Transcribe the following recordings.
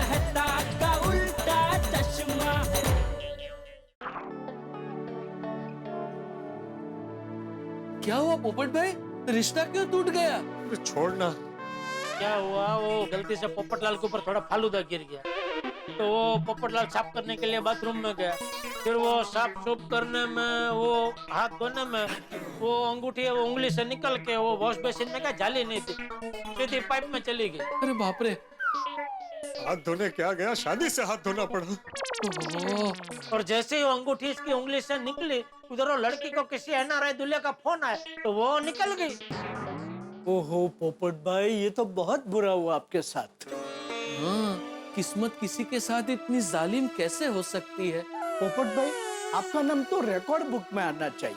मेहता का उल्टा चश्मा। क्या हुआ पोपट भाई, रिश्ता क्यों टूट गया? छोड़ना। क्या हुआ, वो गलती से पोपटलाल के ऊपर थोड़ा फालूदा गिर गया, तो वो पोपटलाल साफ करने के लिए बाथरूम में गया। फिर वो साफ सूफ करने में, वो हाथ धोने में, वो अंगूठी वो उंगली से निकल के वो वॉश बेसिन में क्या जाली नहीं थी, सीधी पाइप में चली गई। अरे बाप रे। हाथ धोने क्या गया, शादी से हाथ धोना पड़ा। ओह, और जैसे ही वो अंगूठी इसकी उंगली से निकली, उधर वो लड़की को किसी एनआरआई दूल्हे का फोन आया, तो वो निकल गई। ओहो पोपट भाई, ये तो बहुत बुरा हुआ आपके साथ। हाँ, किस्मत किसी के साथ इतनी जालिम कैसे हो सकती है? पोपट भाई, आपका नाम तो रिकॉर्ड बुक में आना चाहिए।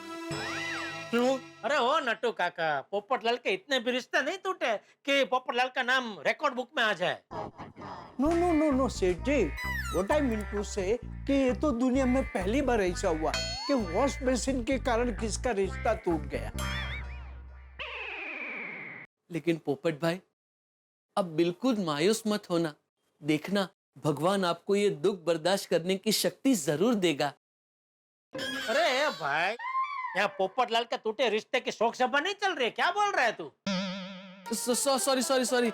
क्यों? अरे ओ नट्टू काका, पोपटलाल के इतने भी रिश्ते नहीं टूटे कि पोपटलाल का नाम रिकॉर्ड बुक में आ जाए। नो नो नो नो सेठ जी, व्हाट आई मीन टू से कि ये तो दुनिया में पहली बार ऐसा हुआ कि वॉश बेसिन के कारण किसका रिश्ता टूट गया। लेकिन पोपट भाई, अब बिल्कुल मायूस मत होना। देखना, भगवान आपको ये दुख बर्दाश्त करने की शक्ति जरूर देगा। अरे भाई, यहाँ पोपटलाल के टूटे रिश्ते की शोक सभा नहीं चल रही है, क्या बोल रहा है तू? सॉरी सॉरी सॉरी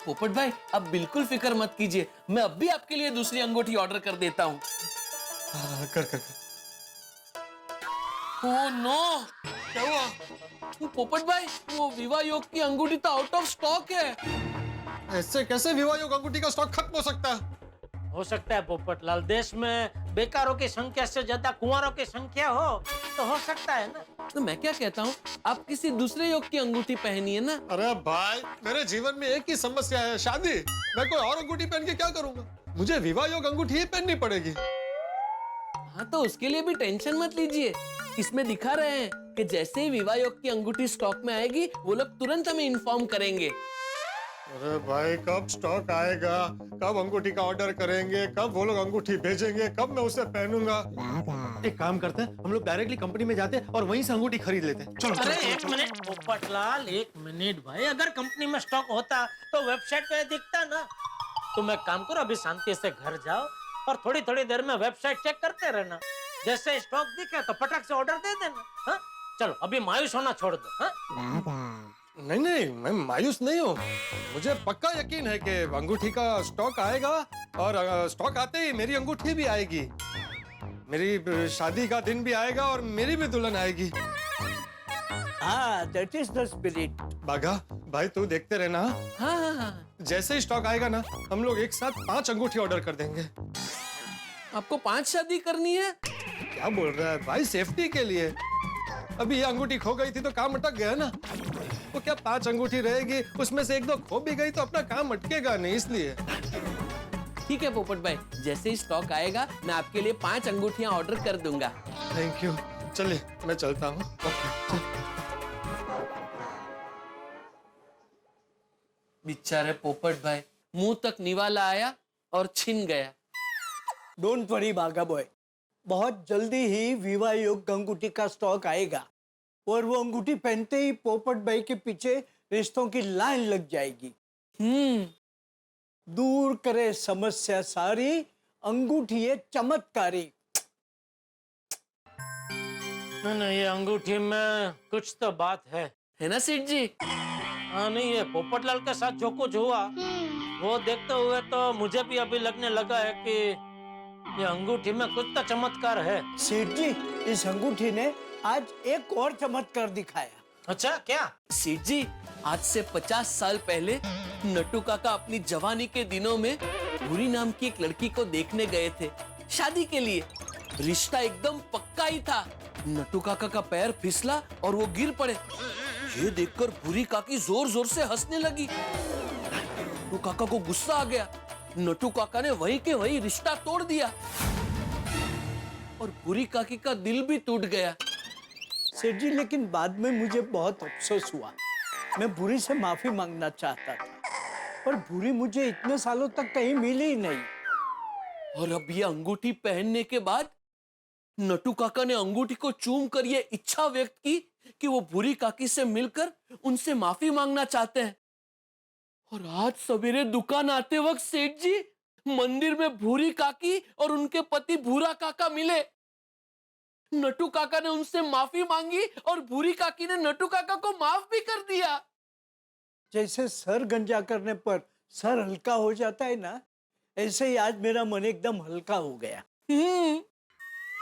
पोपट भाई, आप बिल्कुल फिक्र मत कीजिए। मैं अब भी आपके लिए दूसरी अंगूठी ऑर्डर कर देता हूँ। कर। ओह नो, क्या हुआ? वो पोपट भाई, वो विवाह योग की अंगूठी तो आउट ऑफ स्टॉक है। ऐसे कैसे विवाह योग अंगूठी का स्टॉक खत्म हो सकता है? हो सकता है पोपटलाल, देश में बेकारों की संख्या से ज्यादा कुंवारों की संख्या तो हो सकता है ना। तो मैं क्या कहता हूँ, आप किसी दूसरे योग की अंगूठी पहनिए ना। अरे भाई, मेरे जीवन में एक ही समस्या है, शादी। मैं कोई और अंगूठी पहन के क्या करूंगा? मुझे विवाह योग अंगूठी ही पहननी पड़ेगी। हाँ, तो उसके लिए भी टेंशन मत लीजिए। इसमें दिखा रहे हैं कि जैसे ही विवाह योग की अंगूठी स्टॉक में आएगी, वो लोग तुरंत हमें इन्फॉर्म करेंगे। अरे भाई, कब स्टॉक आएगा, कब अंगूठी का ऑर्डर करेंगे, कब वो लोग अंगूठी भेजेंगे, कब मैं उसे पहनूंगा? एक काम करते हैं, हम लोग डायरेक्टली कंपनी में जाते हैं और वहीं से अंगूठी खरीद लेते हैं। चलो अरे एक मिनट पोपटलाल, एक मिनट भाई, अगर कंपनी में स्टॉक होता तो वेबसाइट पे दिखता ना। तुम एक काम करो, अभी शांति से घर जाओ और थोड़ी थोड़ी देर में वेबसाइट चेक करते रहना। जैसे स्टॉक दिखे तो फटाक से ऑर्डर दे देना। हाँ, चलो अभी मायूस होना छोड़ दो। हाँ? नहीं, मैं मायूस नहीं हूँ। मुझे पक्का यकीन है कि अंगूठी का स्टॉक आएगा और स्टॉक आते ही मेरी अंगूठी भी आएगी। मेरी शादी का दिन भी आएगा और मेरी भी दुल्हन आएगी। हाँ, दैट इज द स्पिरिट। बाघा भाई, तू देखते रहना। हाँ हाँ हाँ, जैसे ही स्टॉक आएगा ना, हम लोग एक साथ 5 अंगूठी ऑर्डर कर देंगे। आपको 5 शादी करनी है? क्या बोल रहा है भाई, सेफ्टी के लिए। अभी ये अंगूठी खो गई थी तो काम अटक गया ना। वो क्या 5 अंगूठी रहेगी, उसमें से 1-2 खो भी गई तो अपना काम अटकेगा नहीं, इसलिए। ठीक है पोपट भाई, जैसे ही स्टॉक आएगा मैं आपके लिए 5 अंगूठियां ऑर्डर कर दूंगा। Thank you. चलिए मैं चलता हूँ। बेचारे पोपट भाई, मुंह तक निवाला आया और छिन गया। डोंट वरी बागा बॉय, बहुत जल्दी ही विवाह योग अंगूठी का स्टॉक आएगा और वो अंगूठी पहनते ही पोपट भाई के पीछे रिश्तों की लाइन लग जाएगी। दूर करे समस्या सारी, अंगूठी है चमत्कारी। नहीं, ये अंगूठी में कुछ तो बात है ना सेठ जी? हाँ, नहीं, ये पोपटलाल के साथ जो कुछ हुआ वो देखते हुए तो मुझे भी अभी लगने लगा है कि ये अंगूठी में कुछ तो चमत्कार है। सेठ जी, इस अंगूठी ने आज एक और चमत्कार दिखाया। अच्छा, क्या? सेठ जी, आज से 50 साल पहले नट्टू काका अपनी जवानी के दिनों में भूरी नाम की एक लड़की को देखने गए थे शादी के लिए। रिश्ता एकदम पक्का ही था। नट्टू काका का पैर फिसला और वो गिर पड़े। ये देखकर भूरी काकी जोर जोर से हंसने लगी। नट्टू काका को गुस्सा आ गया। नट्टू काका ने वहीं के वहीं रिश्ता तोड़ दिया और भूरी काकी का दिल भी टूट गया। सेठ जी, लेकिन बाद में मुझे बहुत अफसोस हुआ। मैं भूरी से माफी मांगना चाहता था, पर भूरी मुझे इतने सालों तक कहीं मिली ही नहीं। और अब ये अंगूठी पहनने के बाद नट्टू काका ने अंगूठी को चूम कर ये इच्छा व्यक्त की कि वो भूरी काकी से मिलकर उनसे माफी मांगना चाहते हैं। और आज सवेरे दुकान आते वक्त सेठ जी मंदिर में भूरी काकी और उनके पति भूरा काका मिले। नटू काका ने उनसे माफी मांगी और भूरी काकी ने नटू काका को माफ भी कर दिया। जैसे सर गंजा करने पर सर हल्का हो जाता है ना, ऐसे ही आज मेरा मन एकदम हल्का हो गया।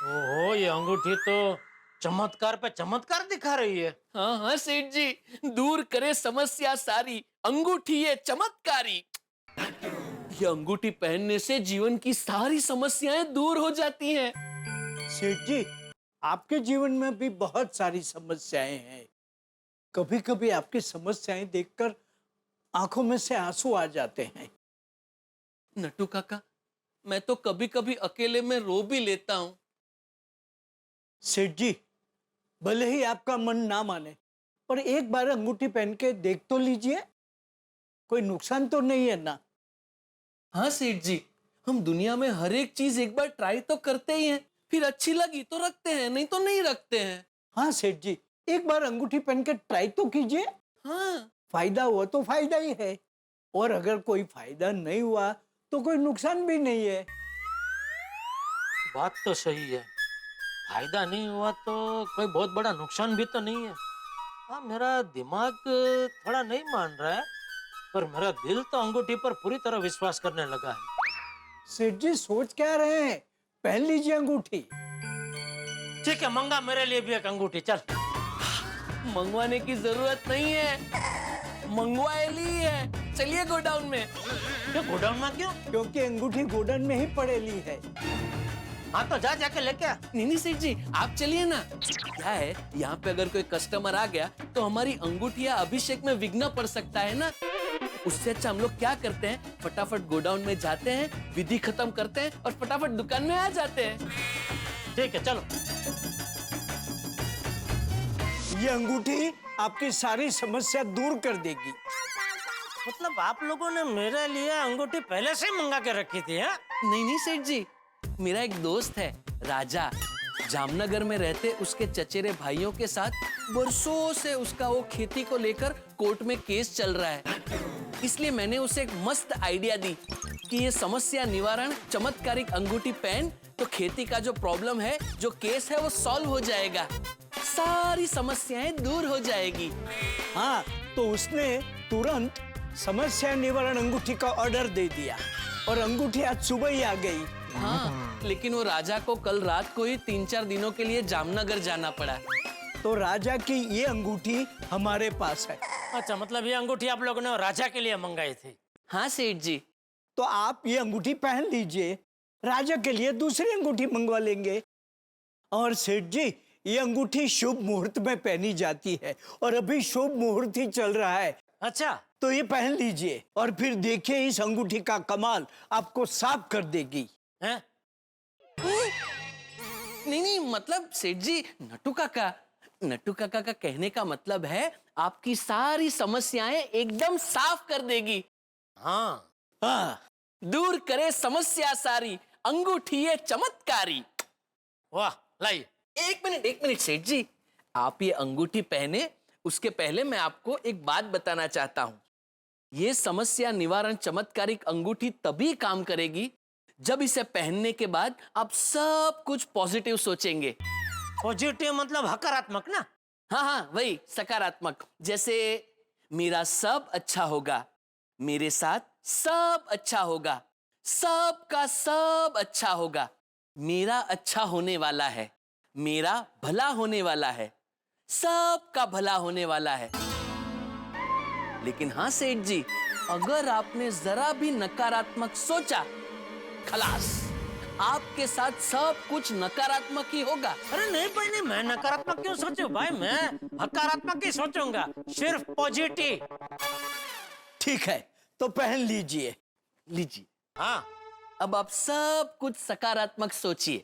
ओहो, ये अंगूठी तो चमत्कार पे चमत्कार दिखा रही है। हाँ हाँ सेठ जी, दूर करे समस्या सारी, अंगूठी ये चमत्कारी। ये अंगूठी पहनने से जीवन की सारी समस्याएं दूर हो जाती हैं। सेठ जी, आपके जीवन में भी बहुत सारी समस्याएं हैं। कभी कभी आपकी समस्याएं देखकर आंखों में से आंसू आ जाते हैं। नटू काका, मैं तो कभी कभी अकेले में रो भी लेता हूँ। सेठ जी, भले ही आपका मन ना माने, पर एक बार अंगूठी पहन के देख तो लीजिए, कोई नुकसान तो नहीं है ना। हाँ सेठ जी, हम दुनिया में हर एक चीज एक बार ट्राई तो करते ही हैं, फिर अच्छी लगी तो रखते हैं, नहीं तो नहीं रखते हैं। हाँ सेठ जी, एक बार अंगूठी पहन के ट्राई तो कीजिए। हाँ, फायदा हुआ तो फायदा ही है, और अगर कोई फायदा नहीं हुआ तो कोई नुकसान भी नहीं है। बात तो सही है, फायदा नहीं हुआ तो कोई बहुत बड़ा नुकसान भी तो नहीं है। हाँ, मेरा दिमाग थोड़ा नहीं मान रहा है, पर मेरा दिल तो अंगूठी पर पूरी तरह विश्वास करने लगा है। सेठ जी, सोच क्या रहे हैं, पहन लीजिए अंगूठी। ठीक है, मंगा मेरे लिए भी एक अंगूठी। चल, मंगवाने की जरूरत नहीं है, मंगवा ली है। चलिए गोडाउन में। क्यों गोडाउन में? क्यों? क्योंकि अंगूठी गोडाउन में ही पड़ेली है। हाँ तो जा, जाके लेके आ। नहीं सेठ जी, आप चलिए ना। क्या है, यहाँ पे अगर कोई कस्टमर आ गया तो हमारी अंगूठिया अभिषेक में विघ्न पड़ सकता है ना। उससे अच्छा हम लोग क्या करते हैं, फटाफट गोडाउन में जाते हैं, विधि खत्म करते हैं और फटाफट दुकान में आ जाते हैं। ठीक है, चलो। ये अंगूठी आपकी सारी समस्या दूर कर देगी। मतलब आप लोगों ने मेरे लिए अंगूठी पहले से ही मंगा के रखी थी? हाँ? नहीं सेठ जी, मेरा एक दोस्त है राजा, जामनगर में रहते उसके चचेरे भाइयों के साथ बरसों से उसका वो खेती को लेकर कोर्ट में केस चल रहा है। इसलिए मैंने उसे एक मस्त आइडिया दी कि ये समस्या निवारण चमत्कारिक अंगूठी पहन तो खेती का जो प्रॉब्लम है, जो केस है, वो सॉल्व हो जाएगा, सारी समस्याएं दूर हो जाएगी। हाँ, तो उसने तुरंत समस्या निवारण अंगूठी का ऑर्डर दे दिया और अंगूठी आज सुबह ही आ गई। हाँ, लेकिन वो राजा को कल रात को ही 3-4 दिनों के लिए जामनगर जाना पड़ा। तो राजा की ये अंगूठी हमारे पास है। अच्छा, मतलब ये अंगूठी आप लोगों ने राजा के लिए मंगाई थी? हाँ सेठ जी। तो आप ये अंगूठी पहन लीजिए, राजा के लिए दूसरी अंगूठी मंगवा लेंगे। और सेठ जी, ये अंगूठी शुभ मुहूर्त में पहनी जाती है और अभी शुभ मुहूर्त ही चल रहा है। अच्छा, तो ये पहन लीजिए और फिर देखिए इस अंगूठी का कमाल आपको साफ कर देगी। हैं? नहीं, मतलब सेठ जी, नटू काका का कहने का मतलब है आपकी सारी समस्याएं एकदम साफ कर देगी। हाँ। हाँ, दूर करे समस्या सारी, अंगूठी ये चमत्कारी। वाह, लाइए। एक मिनट सेठ जी, आप ये अंगूठी पहने उसके पहले मैं आपको एक बात बताना चाहता हूँ। ये समस्या निवारण चमत्कारिक अंगूठी तभी काम करेगी जब इसे पहनने के बाद आप सब कुछ पॉजिटिव सोचेंगे। पॉजिटिव मतलब हकारात्मक ना? हाँ, वही सकारात्मक। जैसे मेरा सब अच्छा होगा, मेरे साथ सब अच्छा होगा, सबका सब अच्छा होगा, मेरा अच्छा होने वाला है, मेरा भला होने वाला है, सबका भला होने वाला है। लेकिन हाँ सेठ जी, अगर आपने जरा भी नकारात्मक सोचा, खलास, आपके साथ सब कुछ नकारात्मक ही होगा। अरे नहीं भाई, नहीं, मैं नकारात्मक क्यों सोचूं भाई, मैं हकारात्मक ही सोचूंगा, सिर्फ पॉजिटिव। ठीक है, तो पहन लीजिए। लीजिए। हाँ, अब आप सब कुछ सकारात्मक सोचिए।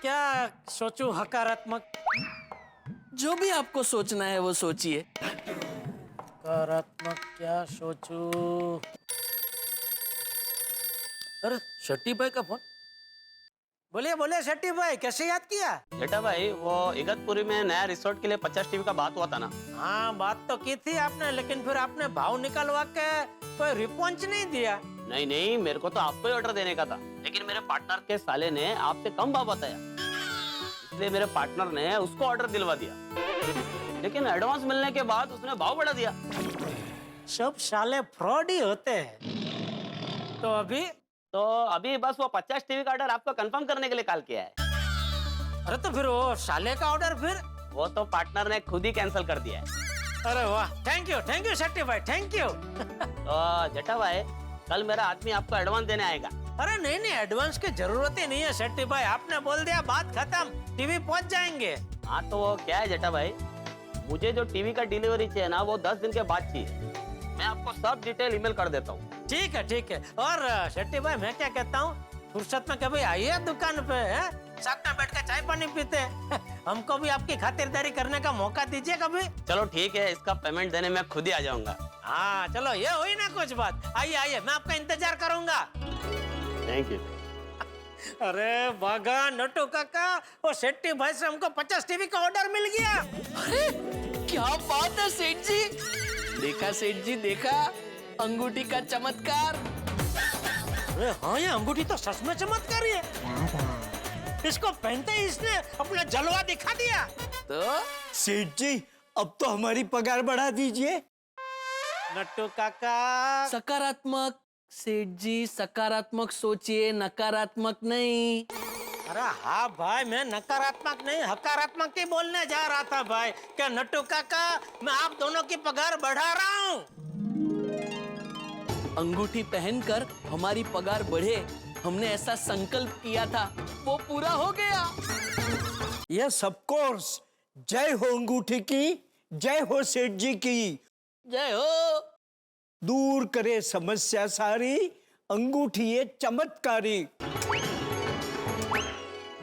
क्या सोचूं हकारात्मक? जो भी आपको सोचना है वो सोचिए। सकारात्मक क्या सोचूं? अरे शेट्टी भाई का फोन। बोलिए शेट्टी भाई, कैसे याद किया? बेटा भाई, वो इगतपुरी में नया रिसोर्ट के लिए 50 टीवी का बात हुआ था ना। हाँ, बात तो की थी आपने, लेकिन फिर आपने भाव निकलवा के कोई रिस्पॉन्स नहीं दिया। नहीं नहीं, मेरे को तो आपको ही ऑर्डर देने का था, लेकिन मेरे पार्टनर के साले ने आपसे कम भाव बताया, इसलिए मेरे पार्टनर ने उसको ऑर्डर दिलवा दिया, लेकिन एडवांस मिलने के बाद उसने भाव बढ़ा दिया। सब साले फ्रॉड ही होते हैं। तो अभी बस वो 50 टीवी का ऑर्डर आपको कंफर्म करने के लिए कॉल किया है। अरे तो फिर वो साले का ऑर्डर फिर? वो तो पार्टनर ने खुद ही कैंसिल कर दिया है। अरे वाह, थैंक यू शेट्टी भाई, थैंक यू। तो जेठा भाई, कल मेरा आदमी आपको एडवांस देने आएगा। अरे नहीं, एडवांस की जरूरत ही नहीं है शेट्टी भाई, आपने बोल दिया बात खत्म, टीवी पहुंच जाएंगे। हाँ तो वो क्या है जेठा भाई, मुझे जो टीवी का डिलीवरी चाहिए ना, वो 10 दिन के बाद चाहिए। मैं आपको सब डिटेल ईमेल कर देता हूँ। ठीक है। और शेट्टी भाई, मैं क्या कहता हूँ, फुर्सत में कभी आइए दुकान पे, साथ में बैठ कर चाय पानी पीते हैं। हमको भी आपकी खातिरदारी करने का मौका दीजिए कभी। चलो ठीक है, इसका पेमेंट देने मैं खुद ही आ जाऊंगा। हाँ चलो, ये हुई ना कुछ बात। आइए, मैं आपका इंतजार करूंगा। Thank you. अरे बागा नटू काका, वो शेट्टी भाई से हमको 50 टीवी का ऑर्डर मिल गया। अरे क्या बात है सेठ जी, देखा सेठ जी, देखा अंगूठी का चमत्कार। अरे हाँ, ये अंगूठी तो सच में चमत्कारी है। इसको पहनते ही इसने अपना जलवा दिखा दिया। तो सेठ जी, अब तो हमारी पगार बढ़ा दीजिए। नट्टू काका, सकारात्मक सेठ जी, सकारात्मक सोचिए, नकारात्मक नहीं। अरे हाँ भाई, मैं नकारात्मक नहीं हकारात्मक ही बोलने जा रहा था भाई। क्या नट्टू काका, मैं आप दोनों की पगार बढ़ा रहा हूँ। अंगूठी पहनकर हमारी पगार बढ़े, हमने ऐसा संकल्प किया था, वो पूरा हो गया। Yes of course. जय हो अंगूठी की, जय हो सेठ जी की। जय हो। दूर करे समस्या सारी, अंगूठी ये चमत्कारी।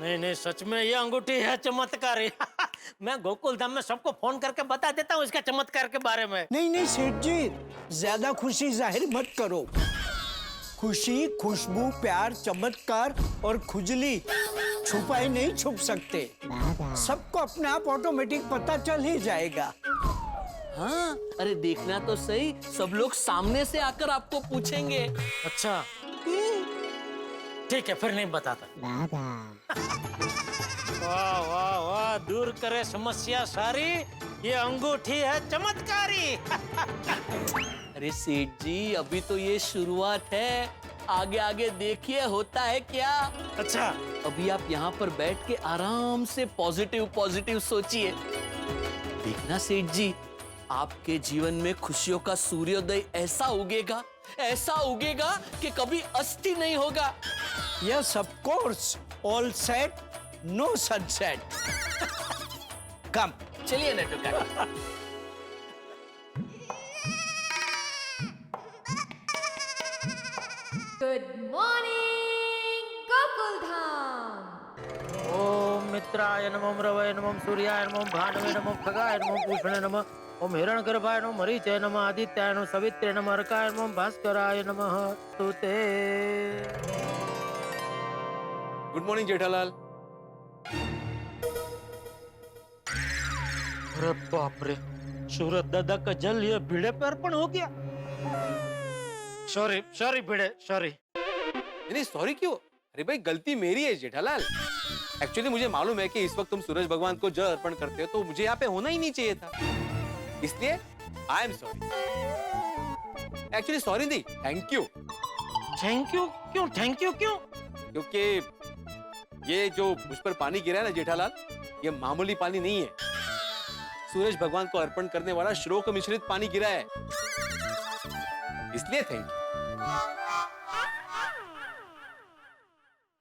नहीं, सच में ये अंगूठी है चमत्कारी। मैं गोकुल धाम में सबको फोन करके बता देता हूँ इसका चमत्कार के बारे में। नहीं सेठ जी, ज्यादा खुशी जाहिर मत करो। खुशी, खुशबू, प्यार, चमत्कार और खुजली छुपाए नहीं छुप सकते। सबको अपने आप ऑटोमेटिक पता चल ही जाएगा। हाँ, अरे देखना तो सही, सब लोग सामने से आकर आपको पूछेंगे। अच्छा ठीक है, फिर नहीं बताता। वाह वाह वाह, दूर करे समस्या सारी, ये अंगूठी है चमत्कारी। अरे सेठ जी, अभी तो ये शुरुआत है, आगे आगे देखिए होता है क्या। अच्छा, अभी आप यहाँ पर बैठ के आराम से पॉजिटिव सोचिए। देखना सेठ जी, आपके जीवन में खुशियों का सूर्योदय ऐसा उगेगा कि कभी अस्त नहीं होगा। Yes of course, all set no sunset. Come चलिए नट्टू काका। Good morning Gokul Dham. ओम मित्राय नमः, रवये नमः, सूर्याय नमः, भानवे नमः, खगाय नमः, पूषणे नमः, ओम हिरण्यगर्भाय नमः, मरीचाय नमः, आदित्याय नमः, सवित्रे नमः, अर्काय नमः, भास्कराय नमः स्तुते। Good morning Jethalal. अरे बाप रे, सूरत दादा का जल ये भिड़े पे अर्पण हो गया। सॉरी भिड़े, सॉरी। नहीं सॉरी क्यों? अरे भाई गलती मेरी है जेठालाल। एक्चुअली मुझे मालूम है कि इस वक्त तुम सूरज भगवान को जल अर्पण करते हो, तो मुझे यहाँ पे होना ही नहीं चाहिए था, इसलिए I am sorry. Actually sorry नहीं, थैंक यू। थैंक यू क्यों? थैंक यू क्यों? क्योंकि ये जो मुझ पर पानी गिरा है ना जेठालाल, ये मामूली पानी नहीं है। सूरज भगवान को अर्पण करने वाला श्लोक मिश्रित पानी गिरा है, इसलिए थैंक यू।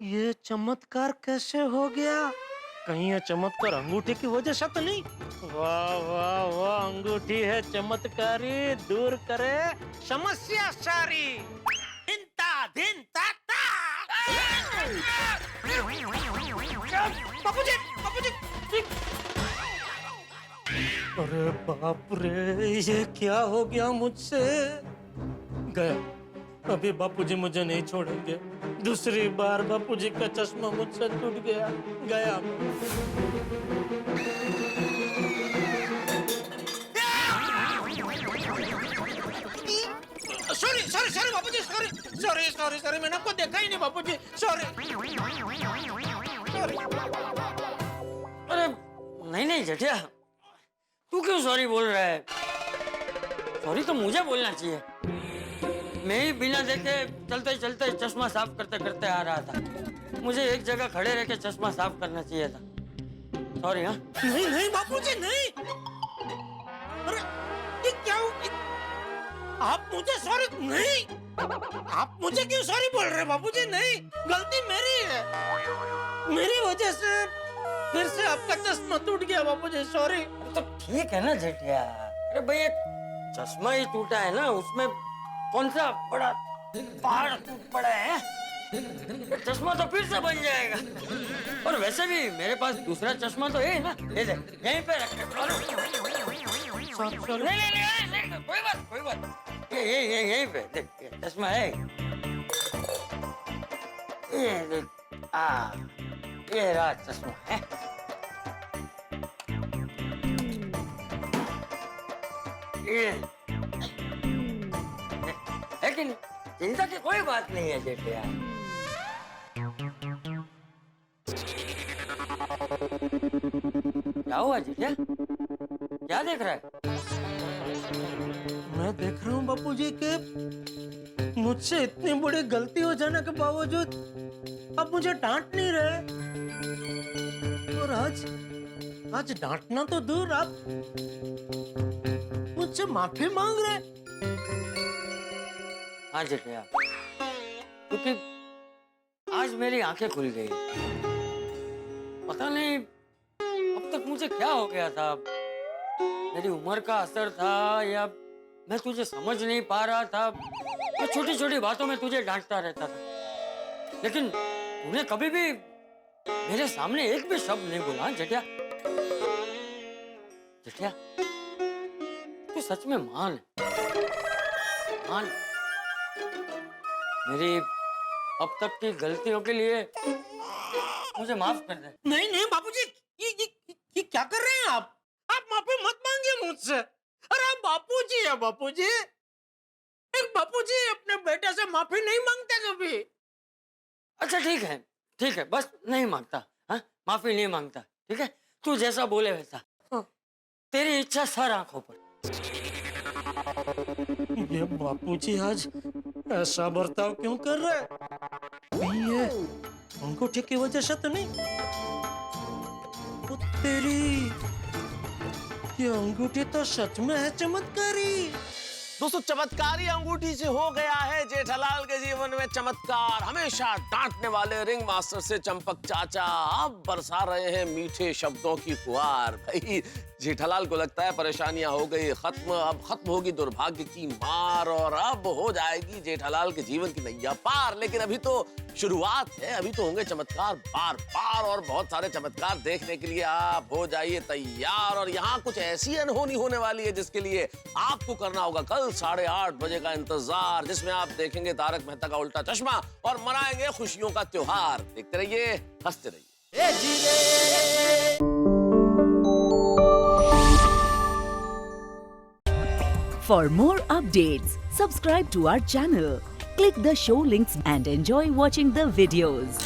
ये चमत्कार कैसे हो गया? कहीं ये चमत्कार अंगूठी की वजह से तो नहीं? वाह वाह वाह, अंगूठी है चमत्कारी, दूर करे समस्या सारी। दिन ता बापूजी। अरे बाप रे, ये क्या हो गया मुझसे? गया, अभी बापूजी मुझे नहीं छोड़ेंगे। दूसरी बार बापूजी का चश्मा मुझसे टूट गया। सॉरी बापूजी, सॉरी सॉरी सॉरी मैंने आपको देखा ही नहीं बापूजी, सॉरी। अरे नहीं नहीं जेठिया, तू क्यों सॉरी बोल रहा है? सॉरी तो मुझे बोलना चाहिए। मैं ही बिना देखे चलते चलते चश्मा साफ करते करते आ रहा था। मुझे एक जगह खड़े रह के चश्मा साफ करना चाहिए था। सॉरी। हाँ नहीं नहीं बापूजी नहीं। अरे ये क्या आप मुझे सॉरी नहीं, आप मुझे क्यों सॉरी बोल रहे हैं बापूजी? नहीं, गलती मेरी है, मेरी वजह से फिर से आपका चश्मा टूट गया बापूजी, सॉरी। तो ठीक है ना जेठिया, अरे भाई चश्मा ही टूटा है ना, उसमें कौन सा बड़ा पहाड़ टूट पड़ा है? चश्मा तो फिर से बन जाएगा। और वैसे भी मेरे पास दूसरा चश्मा तो है ना, ये देख यहीं पे रख। नहीं, कोई बात, ये यहीं पे देख, चश्मा है ये देख। ये रहा चश्मा है। ये लेकिन चिंता की कोई बात नहीं है जेठिया। क्या हुआ जेठिया, क्या देख रहा है? मैं देख रहा हूँ बापूजी के मुझसे इतनी बड़ी गलती हो जाने के बावजूद आप मुझे डांट नहीं रहे। और आज डांटना तो दूर, आप मुझसे माफी मांग रहे। हाँ जेठिया, क्योंकि आज मेरी आंखें खुल गई। पता नहीं अब तक मुझे क्या हो गया था, मेरी उम्र का असर था या मैं तुझे समझ नहीं पा रहा था। मैं छोटी छोटी बातों में तुझे डांटता रहता था, लेकिन तूने कभी भी मेरे सामने एक भी शब्द नहीं बोला। जेठिया जेठिया, तू सच में मान मेरी अब तक की गलतियों के लिए मुझे माफ कर दे। नहीं बापूजी, ये क्या कर रहे हैं आप माफी मत मांगिए मुझसे। अरे आप बापूजी है बापूजी, एक बापूजी अपने बेटे से माफी नहीं मांगते कभी। अच्छा ठीक है, बस नहीं मांगता। हाँ माफी नहीं मांगता, ठीक है, तू जैसा बोले वैसा। तेरी इच्छा सर आंखों पर। ये बापूजी आज ऐसा बर्ताव क्यों कर रहे हैं? ये अंगूठी की वजह से तो नहीं? वो तेरी, ये अंगूठी तो सच में है चमत्कारी। दोस्तों, चमत्कारी अंगूठी से हो गया है जेठालाल के जीवन में चमत्कार। हमेशा डांटने वाले रिंग मास्टर से चंपक चाचा अब बरसा रहे हैं मीठे शब्दों की फुहार। भाई जेठालाल को लगता है परेशानियां हो गई खत्म, अब खत्म होगी दुर्भाग्य की मार और अब हो जाएगी जेठालाल के जीवन की नैया पार। लेकिन अभी तो शुरुआत है, अभी तो होंगे चमत्कार बार बार और बहुत सारे चमत्कार देखने के लिए आप हो जाइए तैयार। और यहाँ कुछ ऐसी अनहोनी होने वाली है जिसके लिए आपको करना होगा कल 8:30 बजे का इंतजार, जिसमें आप देखेंगे तारक मेहता का उल्टा चश्मा और मनाएंगे खुशियों का त्योहार। देखते रहिए, हंसते रहिए। For more updates, subscribe to our channel, click the show links and enjoy watching the videos.